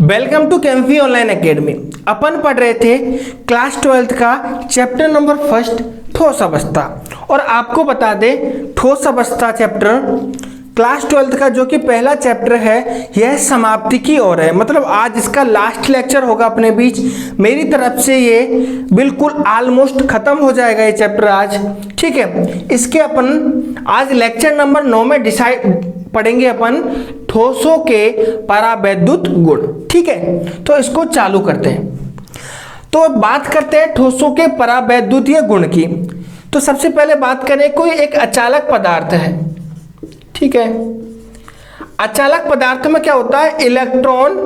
Welcome to Kemfy online academy. अपन पढ़ रहे थे क्लास 12th का चैप्टर नंबर फर्स्ट ठोस अवस्था। और आपको बता दें ठोस अवस्था चैप्टर क्लास 12th का जो कि पहला चैप्टर है यह समाप्ति की ओर है। मतलब आज इसका लास्ट लेक्चर होगा अपने बीच। मेरी तरफ से ये बिल्कुल ऑलमोस्ट खत्म हो जाएगा ये चैप्टर आज, ठीक है। इसके अपन आज लेक्चर नंबर 9 में डिसाइड पढ़ेंगे अपन ठोसों के परावैद्युत गुण, ठीक है। तो इसको चालू करते हैं। तो बात करते हैं ठोसों के परावैद्युतीय गुण की। तो सबसे पहले बात करें, कोई एक अचालक पदार्थ है, ठीक है। अचालक पदार्थ में क्या होता है, इलेक्ट्रॉन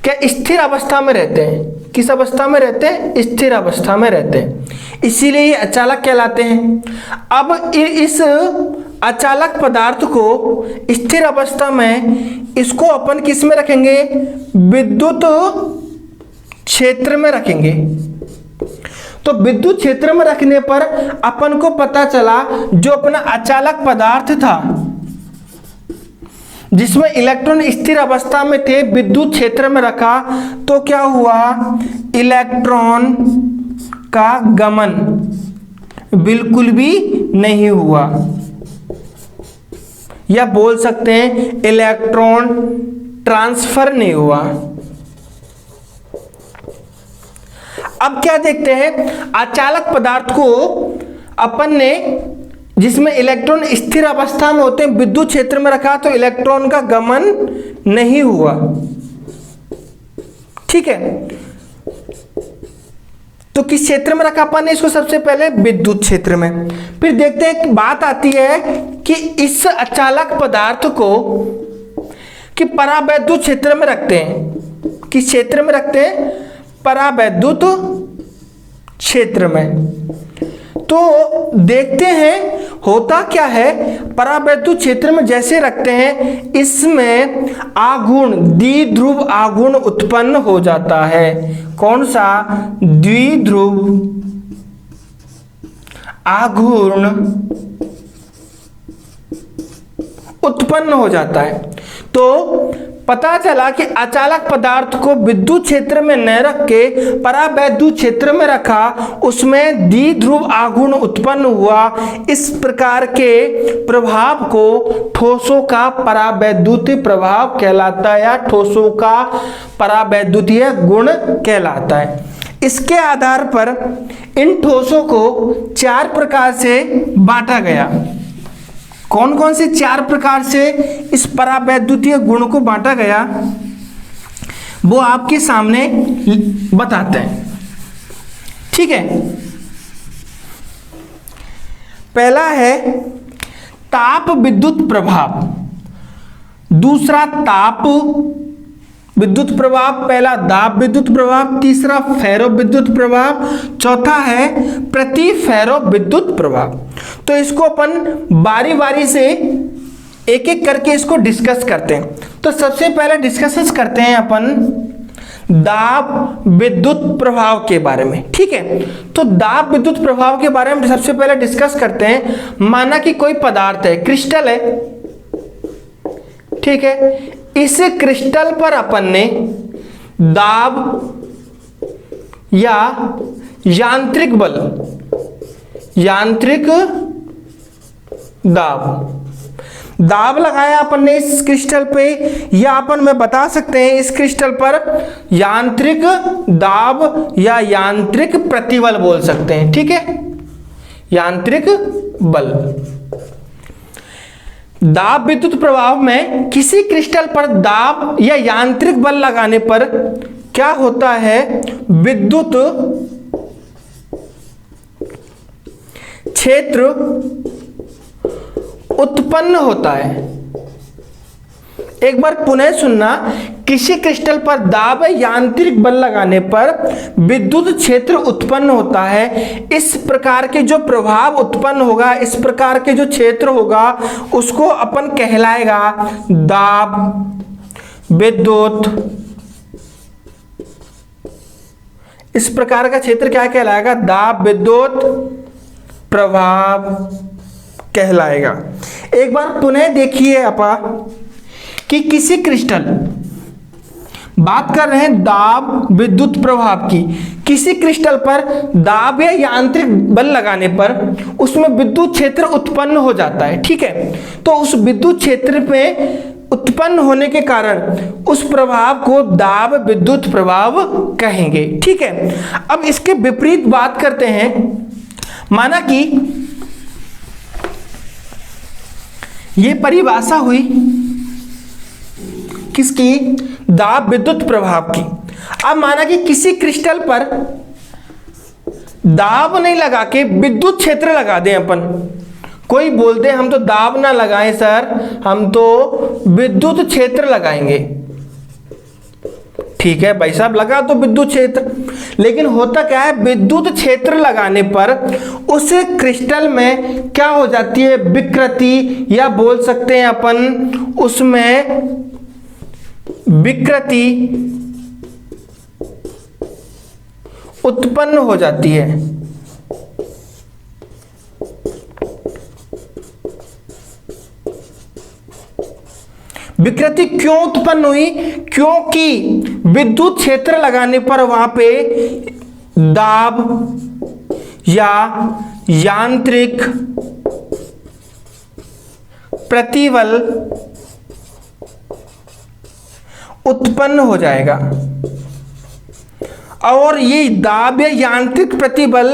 क्या स्थिर अवस्था में रहते हैं। किस अवस्था में रहते हैं? स्थिर अवस्था में रहते हैं, इसीलिए ये अचालक कहलाते हैं। अब इस अचालक पदार्थ को स्थिर अवस्था में इसको अपन किस में रखेंगे? विद्युत क्षेत्र में रखेंगे। तो विद्युत क्षेत्र में रखने पर अपन को पता चला जो अपना अचालक पदार्थ था जिसमें इलेक्ट्रॉन स्थिर अवस्था में थे, विद्युत क्षेत्र में रखा तो क्या हुआ? इलेक्ट्रॉन का गमन बिल्कुल भी नहीं हुआ, या बोल सकते हैं इलेक्ट्रॉन ट्रांसफर नहीं हुआ। अब क्या देखते हैं, अचालक पदार्थ को अपन ने जिसमें इलेक्ट्रॉन स्थिर अवस्था में होते हैं विद्युत क्षेत्र में रखा तो इलेक्ट्रॉन का गमन नहीं हुआ, ठीक है। तो किस क्षेत्र में रखा अपन ने इसको? सबसे पहले विद्युत क्षेत्र में। फिर देखते हैं, बात आती है कि इस अचालक पदार्थ को कि परावैद्युत क्षेत्र में रखते हैं। किस क्षेत्र में रखते हैं? परावैद्युत क्षेत्र में। तो देखते हैं होता क्या है, परावैद्युत क्षेत्र में जैसे रखते हैं इसमें आघूर्ण, द्विध्रुव आघूर्ण उत्पन्न हो जाता है। कौन सा? द्विध्रुव आघूर्ण उत्पन्न हो जाता है। तो पता चला कि अचालक पदार्थ को विद्युत क्षेत्र में न रख के परावैद्युत क्षेत्र में रखा, उसमें द्विध्रुव आघूर्ण उत्पन्न हुआ। इस प्रकार के प्रभाव को ठोसों का परावैद्युतीय प्रभाव कहलाता है या ठोसों का परावैद्युतीय गुण कहलाता है। इसके आधार पर इन ठोसों को 4 प्रकार से बांटा गया। कौन कौन से 4 प्रकार से इस परावैद्युतीय गुण को बांटा गया वो आपके सामने बताते हैं, ठीक है। पहला है ताप विद्युत प्रभाव, दूसरा ताप विद्युत प्रभाव, पहला दाब विद्युत प्रभाव, तीसरा फेरो विद्युत प्रभाव, चौथा है प्रति फेरो विद्युत प्रभाव। तो इसको अपन बारी बारी से एक एक करके इसको डिस्कस करते हैं। तो सबसे पहले डिस्कस करते हैं अपन दाब विद्युत प्रभाव के बारे में, ठीक है। तो दाब विद्युत प्रभाव के बारे में सबसे पहले डिस्कस करते हैं। माना कि कोई पदार्थ है, क्रिस्टल है, ठीक है। इस क्रिस्टल पर अपन ने दाब या यांत्रिक बल, यांत्रिक दाब लगाया अपन ने इस क्रिस्टल पे, या अपन में बता सकते हैं इस क्रिस्टल पर यांत्रिक दाब या यांत्रिक प्रतिबल बोल सकते हैं, ठीक है। यांत्रिक बल। दाब विद्युत प्रभाव में किसी क्रिस्टल पर दाब या यांत्रिक बल लगाने पर क्या होता है? विद्युत क्षेत्र उत्पन्न होता है। एक बार पुनः सुनना, किसी क्रिस्टल पर दाब यांत्रिक बल लगाने पर विद्युत क्षेत्र उत्पन्न होता है। इस प्रकार के जो प्रभाव उत्पन्न होगा, इस प्रकार के जो क्षेत्र होगा उसको अपन कहलाएगा दाब विद्युत। इस प्रकार का क्षेत्र क्या कहलाएगा? दाब विद्युत प्रभाव कहलाएगा। एक बार पुनः देखिए अपा कि किसी क्रिस्टल बात कर रहे हैं दाब विद्युत प्रभाव की। किसी क्रिस्टल पर दाब या यांत्रिक बल लगाने पर उसमें विद्युत क्षेत्र उत्पन्न हो जाता है, ठीक है। तो उस विद्युत क्षेत्र में उत्पन्न होने के कारण उस प्रभाव को दाब विद्युत प्रभाव कहेंगे, ठीक है। अब इसके विपरीत बात करते हैं। माना कि ये परिभाषा हुई किसकी? दाब विद्युत प्रभाव की। अब माना कि किसी क्रिस्टल पर दाब नहीं लगा के विद्युत क्षेत्र लगा दें अपन। कोई बोलते हम तो दाब ना लगाएं सर, हम तो विद्युत क्षेत्र लगाएंगे। ठीक है भाई साहब, लगा तो विद्युत क्षेत्र, लेकिन होता क्या है, विद्युत क्षेत्र लगाने पर उस क्रिस्टल में क्या हो जाती है? विकृति, या बोल सकते हैं अपन उसमें विकृति उत्पन्न हो जाती है। विकृति क्यों उत्पन्न हुई? क्योंकि विद्युत क्षेत्र लगाने पर वहां पे दाब या यांत्रिक प्रतिबल उत्पन्न हो जाएगा, और ये दाब या यांत्रिक प्रतिबल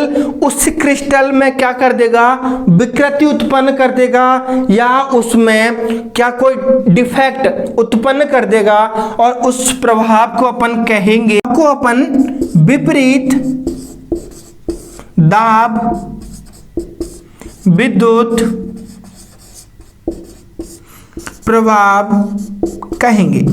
उस क्रिस्टल में क्या कर देगा? विकृति उत्पन्न कर देगा, या उसमें क्या कोई डिफेक्ट उत्पन्न कर देगा, और उस प्रभाव को अपन कहेंगे, को अपन विपरीत दाब विद्युत प्रभाव कहेंगे।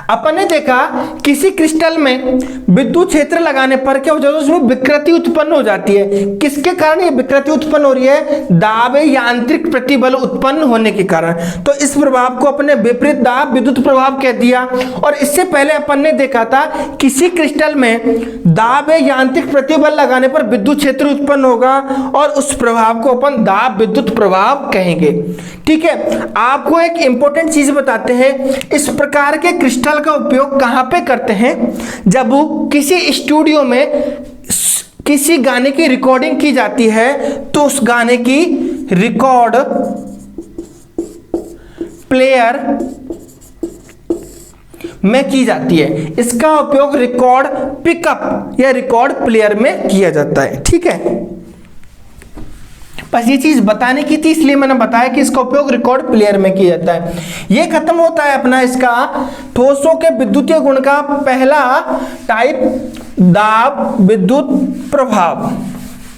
अपन ने देखा किसी क्रिस्टल में विद्युत क्षेत्र लगाने पर क्या हो जाता है? उसमें विकृति उत्पन्न हो जाती है। किसके कारण ये विकृति उत्पन्न हो रही है? दाब यांत्रिक प्रतिबल उत्पन्न होने के कारण। तो इस प्रभाव को अपने विपरीत दाब विद्युत प्रभाव कह दिया। और इससे पहले अपन ने देखा था किसी क्रिस्टल में दाब यांत्रिक प्रतिबल लगाने पर विद्युत क्षेत्र उत्पन्न होगा, और उस प्रभाव को अपन दाब विद्युत प्रभाव कहेंगे, ठीक है। आपको एक इंपॉर्टेंट चीज बताते हैं, इस प्रकार के क्रिस्टल का उपयोग कहां पे करते हैं? जब किसी स्टूडियो में किसी गाने की रिकॉर्डिंग की जाती है, तो उस गाने की रिकॉर्ड प्लेयर में की जाती है। इसका उपयोग रिकॉर्ड पिकअप या रिकॉर्ड प्लेयर में किया जाता है, ठीक है। बस ये चीज बताने की थी, इसलिए मैंने बताया कि इसका उपयोग रिकॉर्ड प्लेयर में किया जाता है। ये खत्म होता है अपना इसका ठोसों के विद्युतीय गुण का पहला टाइप, दाब विद्युत प्रभाव,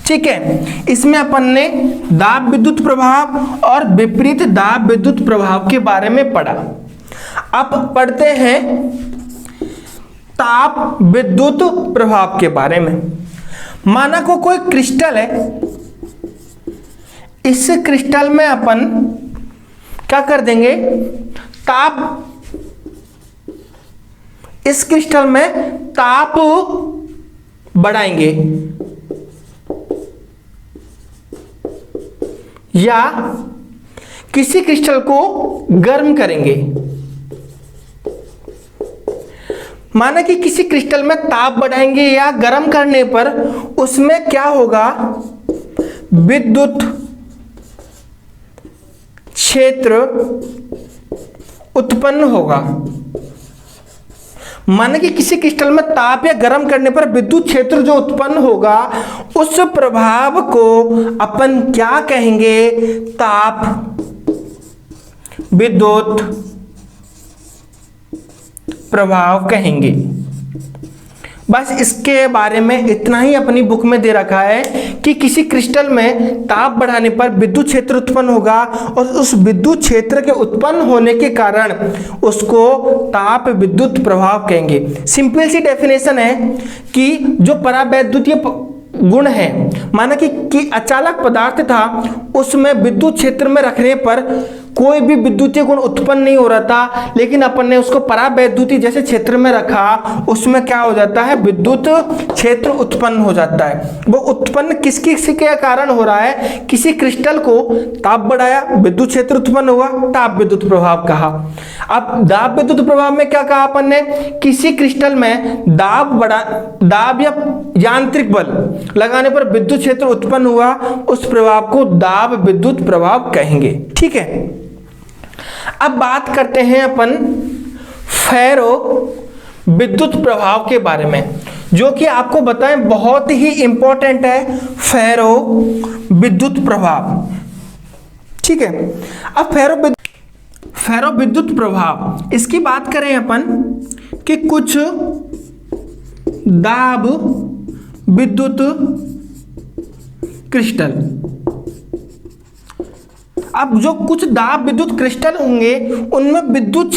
ठीक है। इसमें अपन ने दाब विद्युत प्रभाव और विपरीत दाब विद्युत प्रभाव के बारे में पढ़ा। अब पढ़ते हैं ताप विद्युत प्रभाव के बारे में। माना को कोई क्रिस्टल है, इस क्रिस्टल में अपन क्या कर देंगे? ताप, इस क्रिस्टल में ताप बढ़ाएंगे, या किसी क्रिस्टल को गर्म करेंगे। माना कि किसी क्रिस्टल में ताप बढ़ाएंगे या गर्म करने पर उसमें क्या होगा? विद्युत क्षेत्र उत्पन्न होगा। माना कि किसी क्रिस्टल में ताप या गर्म करने पर विद्युत क्षेत्र जो उत्पन्न होगा, उस प्रभाव को अपन क्या कहेंगे? ताप विद्युत प्रभाव कहेंगे। बस इसके बारे में इतना ही अपनी बुक में दे रखा है कि किसी क्रिस्टल में ताप बढ़ाने पर विद्युत क्षेत्र उत्पन्न होगा, और उस विद्युत क्षेत्र के उत्पन्न होने के कारण उसको ताप विद्युत प्रभाव कहेंगे। सिंपल सी डेफिनेशन है कि जो परावैद्युतीय गुण है, माना कि अचालक पदार्थ था, उसमें विद्युत क्षेत्र में रखने पर कोई भी विद्युतीय गुण उत्पन्न नहीं हो रहा था, लेकिन अपन ने उसको परावैद्युतीय जैसे क्षेत्र में रखा, उसमें क्या हो जाता है, विद्युत क्षेत्र उत्पन्न हो जाता है। वो उत्पन्न किसके कारण हो रहा है, किसी क्रिस्टल को ताप बढ़ाया, विद्युत क्षेत्र उत्पन्न हुआ, ताप विद्युत प्रभाव कहा। अब दाब विद्युत प्रभाव में क्या कहा अपन ने, किसी क्रिस्टल में दाब या यांत्रिक बल लगाने पर विद्युत क्षेत्र उत्पन्न हुआ, उस प्रभाव को दाब विद्युत प्रभाव कहेंगे। ठीक है, अब बात करते हैं अपन फेरो विद्युत प्रभाव के बारे में, जो कि आपको बताएं बहुत ही इंपॉर्टेंट है, फेरो विद्युत प्रभाव। ठीक है, अब फेरो विद्युत प्रभाव, इसकी बात करें अपन कि कुछ दाब विद्युत क्रिस्टल, अब जो कुछ दाब विद्युत क्रिस्टल होंगे उनमें विद्युत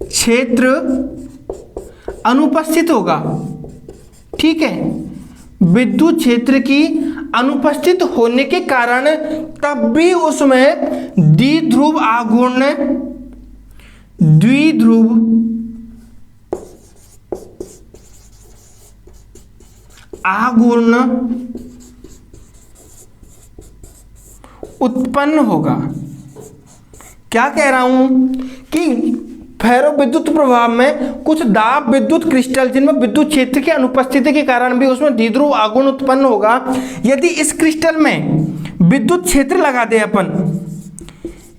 क्षेत्र अनुपस्थित होगा। ठीक है, विद्युत क्षेत्र की अनुपस्थित होने के कारण तब भी उसमें द्विध्रुव आघूर्ण उत्पन्न होगा। क्या कह रहा हूं कि फेरो विद्युत प्रभाव में कुछ दाब विद्युत क्रिस्टल जिनमें विद्युत क्षेत्र की अनुपस्थिति के कारण भी उसमें द्विध्रुव आघूर्ण उत्पन्न होगा। यदि इस क्रिस्टल में विद्युत क्षेत्र लगा दे अपन,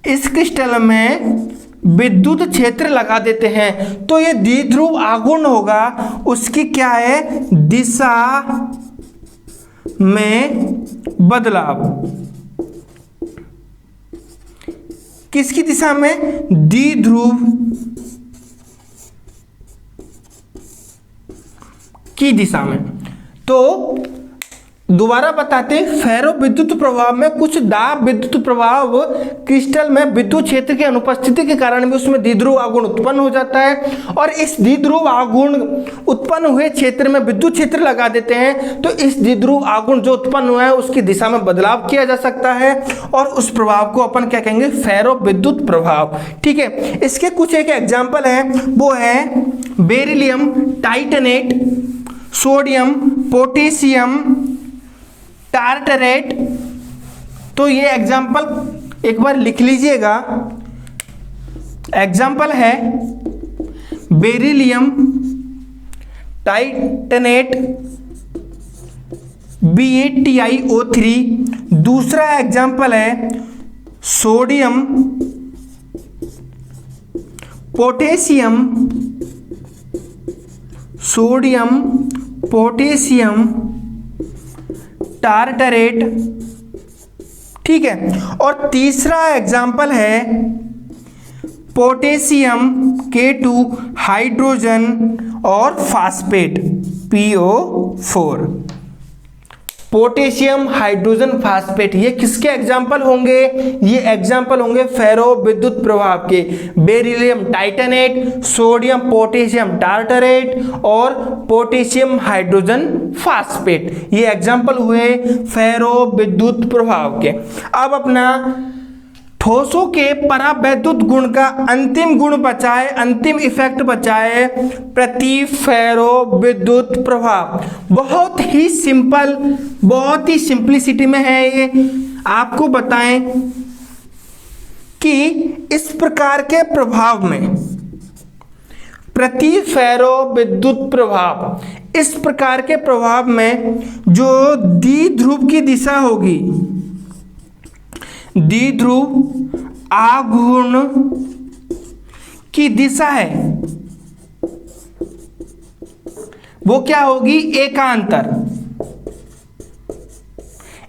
इस क्रिस्टल में विद्युत क्षेत्र लगा देते हैं तो ये द्विध्रुव आघूर्ण होगा, उसकी क्या है, दिशा में बदलाव। किसकी दिशा में, द्विध्रुव की दिशा में। तो दोबारा बताते हैं, फेरो विद्युत प्रभाव में कुछ दाब विद्युत प्रभाव क्रिस्टल में विद्युत क्षेत्र की अनुपस्थिति के कारण भी उसमें द्विध्रुव आघूर्ण उत्पन्न हो जाता है, और इस द्विध्रुव आघूर्ण उत्पन्न हुए क्षेत्र में विद्युत क्षेत्र लगा देते हैं तो इस द्विध्रुव आघूर्ण जो उत्पन्न हुआ है उसकी दिशा में बदलाव किया जा सकता है, और उस प्रभाव को अपन क्या कहेंगे, फेरो विद्युत प्रभाव। ठीक है, इसके कुछ एक एग्जाम्पल है, वो है beryllium titanate, sodium potassium tartrate. तो ये एग्जाम्पल एक बार लिख लीजिएगा। एग्जाम्पल है बेरिलियम टाइटेनेट BaTiO3। दूसरा एग्जाम्पल है सोडियम पोटेशियम टार्टरेट। ठीक है, और तीसरा एग्जाम्पल है पोटेशियम K2 हाइड्रोजन और phosphate PO4। Potassium hydrogen phosphate, ये किसके एग्जाम्पल होंगे, ये एग्जाम्पल होंगे फेरो विद्युत प्रभाव के। Beryllium titanate, sodium potassium tartrate और पोटेशियम हाइड्रोजन फास्फेट, ये एग्जाम्पल हुए फेरो विद्युत प्रभाव के। अब अपना ठोसों के परावैद्युत गुण का अंतिम गुण बचाए, अंतिम इफेक्ट बचाए, प्रति फेरो विद्युत प्रभाव। बहुत ही सिंपल, बहुत ही सिंप्लिसिटी में है ये। आपको बताएं कि इस प्रकार के प्रभाव में, प्रति फेरो विद्युत प्रभाव, इस प्रकार के प्रभाव में जो द्विध्रुव की दिशा होगी, द्विध्रुव आघूर्ण की दिशा है, वो क्या होगी, एकांतर।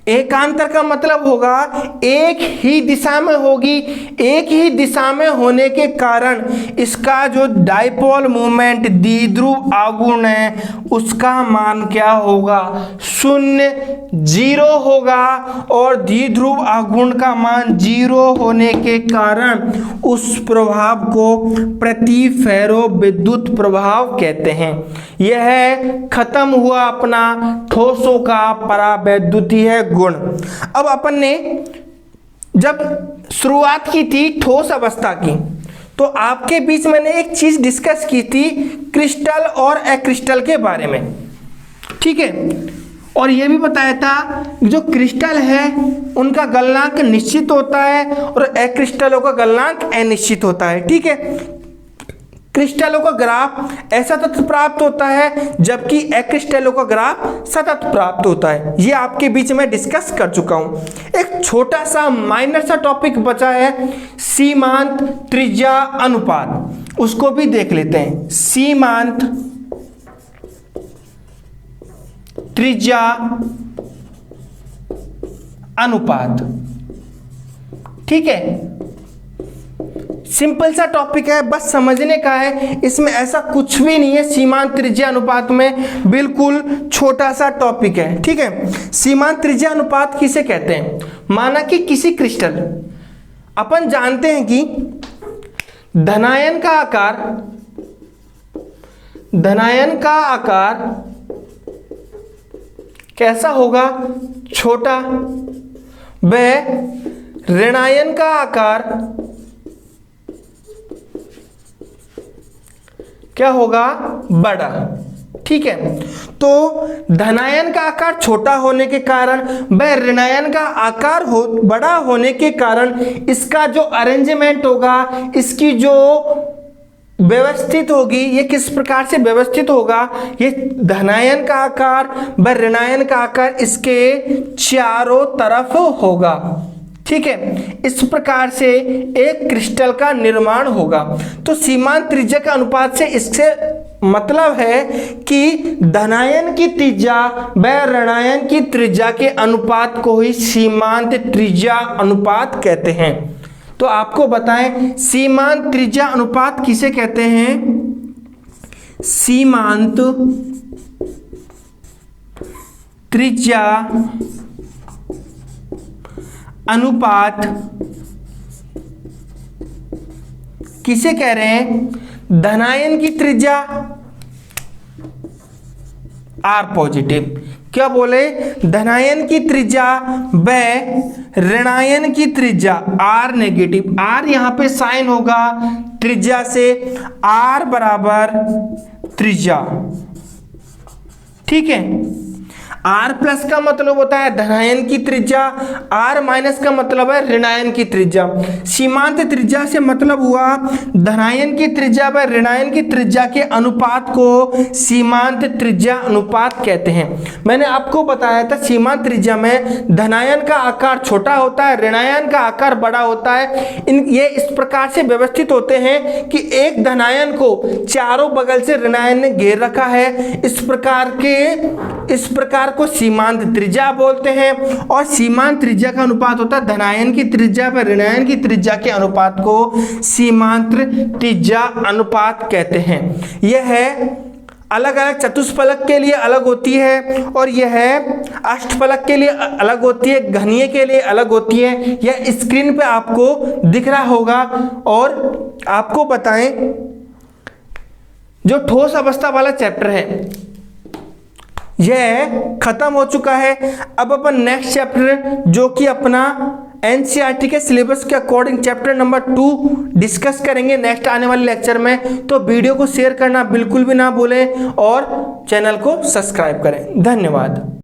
एकांतर का मतलब होगा एक ही दिशा में होगी। एक ही दिशा में होने के कारण इसका जो डाइपोल मोमेंट द्विध्रुव आघूर्ण है उसका मान क्या होगा, 0 होगा। और द्विध्रुव आघूर्ण का मान 0 होने के कारण उस प्रभाव को प्रति फेरो विद्युत प्रभाव कहते हैं। यह खत्म हुआ अपना ठोसों का परावैद्युतीय गुण। अब अपन ने जब शुरुआत की थी ठोस अवस्था की, तो आपके बीच मैंने एक चीज डिस्कस की थी क्रिस्टल और अक्रिस्टल के बारे में, ठीक है। और यह भी बताया था जो क्रिस्टल है उनका गलनांक निश्चित होता है और अक्रिस्टलों का गलनांक अनिश्चित होता है, ठीक है। क्रिस्टलों का ग्राफ ऐसा तत्व प्राप्त होता है जबकि अक्रिस्टलों का ग्राफ सतत प्राप्त होता है। ये आपके बीच में डिस्कस कर चुका हूं। एक छोटा सा माइनर सा टॉपिक बचा है सीमांत त्रिज्या अनुपात, उसको भी देख लेते हैं। सीमांत त्रिज्या अनुपात, ठीक है। सिंपल सा टॉपिक है, बस समझने का है, इसमें ऐसा कुछ भी नहीं है। सीमांत त्रिज्या अनुपात में बिल्कुल छोटा सा टॉपिक है, ठीक है। सीमांत त्रिज्या अनुपात किसे कहते हैं? माना कि किसी क्रिस्टल, अपन जानते हैं कि धनायन का आकार कैसा होगा? छोटा। व ऋणायन का आकार क्या होगा? बड़ा, ठीक है। तो धनायन का आकार छोटा होने के कारण व ऋणायन का आकार बड़ा होने के कारण इसका जो अरेंजमेंट होगा, इसकी जो व्यवस्थित होगी, ये किस प्रकार से व्यवस्थित होगा? ये धनायन का आकार व ऋणायन का आकार इसके चारों तरफ होगा, ठीक है। इस प्रकार से एक क्रिस्टल का निर्माण होगा। तो सीमांत त्रिज्या के अनुपात से इससे मतलब है कि धनायन की त्रिज्या व ऋणायन की त्रिज्या के अनुपात को ही सीमांत त्रिज्या अनुपात कहते हैं। तो आपको बताएं सीमांत त्रिज्या अनुपात किसे कहते हैं? सीमांत त्रिज्या अनुपात किसे कह रहे हैं? धनायन की त्रिज्या आर पॉजिटिव, क्या बोले? धनायन की त्रिज्या व ऋणायन की त्रिज्या आर नेगेटिव। आर यहां पे साइन होगा त्रिज्या से, आर बराबर त्रिज्या, ठीक है। आर प्लस का मतलब होता है धनायन की त्रिज्या, आर माइनस का मतलब है ऋणायन की त्रिज्या। सीमांत त्रिज्या से मतलब हुआ धनायन की त्रिज्या व ऋणायन की त्रिज्या के अनुपात को सीमांत त्रिज्या अनुपात कहते हैं। मैंने आपको बताया था सीमांत त्रिज्या में धनायन का आकार छोटा होता है, ऋणायन का आकार बड़ा होता है। ये इस प्रकार से व्यवस्थित होते हैं कि एक धनायन को चारों बगल से ऋणायन ने घेर रखा है। इस प्रकार को सीमांत त्रिज्या बोलते हैं। और सीमांत त्रिज्या का अनुपात होता है धनायन की त्रिज्या व ऋणायन की त्रिज्या के अनुपात को सीमांत त्रिज्या अनुपात कहते हैं। यह है अलग अलग चतुष्फलक के लिए अलग होती है और यह है अष्टफलक के लिए अलग होती है, घनीय के लिए अलग होती है। यह स्क्रीन पे आपको दिख रहा होगा। और आपको बताएं जो ठोस अवस्था वाला चैप्टर है यह खत्म हो चुका है। अब अपन नेक्स्ट चैप्टर जो कि अपना एनसीईआरटी के सिलेबस के अकॉर्डिंग चैप्टर नंबर 2 डिस्कस करेंगे नेक्स्ट आने वाले लेक्चर में। तो वीडियो को शेयर करना बिल्कुल भी ना भूलें और चैनल को सब्सक्राइब करें। धन्यवाद।